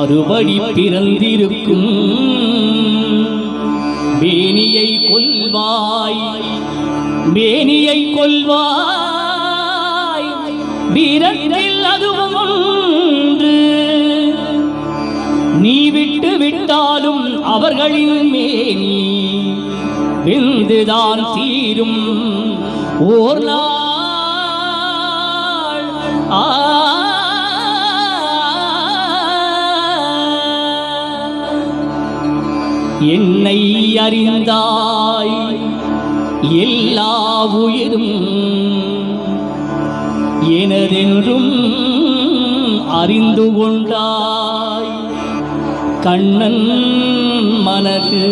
அறுபடி பிறந்திருக்கும் மேனியை கொல்வாய், மேனியை கொல்வாய், வீரத்தில் அதுவும் ஒன்று. நீ விட்டு விட்டாலும் அவர்களின் மேனி வெந்துதான் தீரும் ஓர் நாள். என்னை அறிந்தாய் எல்லா உயிரும் எனதென்றும் அறிந்து கொண்டாய். கண்ணன் மனது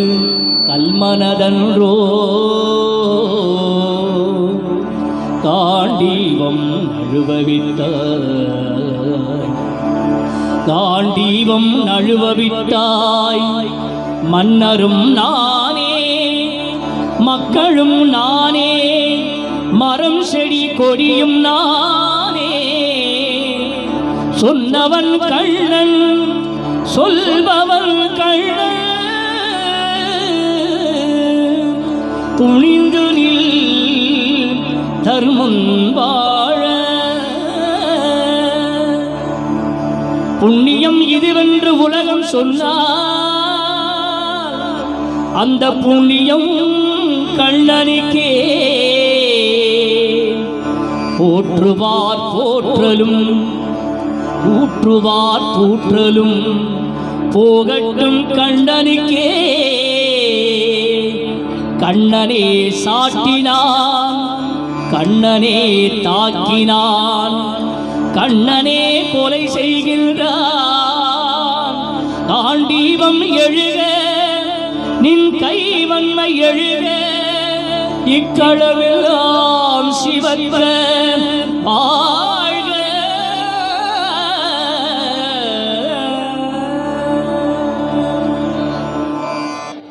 கல்மனதன்றோ காண்டீபம் நழுவவிட்டாய், காண்டீபம் நழுவவிட்டாய். மன்னரும் நானே மக்களும் நானே மரம் செடி கொடியும் நானே. சொன்னவன் கள்ளன் சொல்பவன் கள்ளன், துணிந்து நில் தர்மம் வாழ. புண்ணியம் இதுவென்று உலகம் சொன்னார், அந்த புண்ணியம் கள்ளனுக்கே. போற்றுவார் போற்றலும் ஊற்றுவார் தூற்றலும் போகட்டும் கண்ணனுக்கே. கண்ணனே சாட்டினான், கண்ணனே தாக்கினான், கண்ணனே கொலை செய்கின்றான். காண்டீபம் எழுக நின் கைவன்மை எழுக, இக்களவெல்லாம் சிவக்க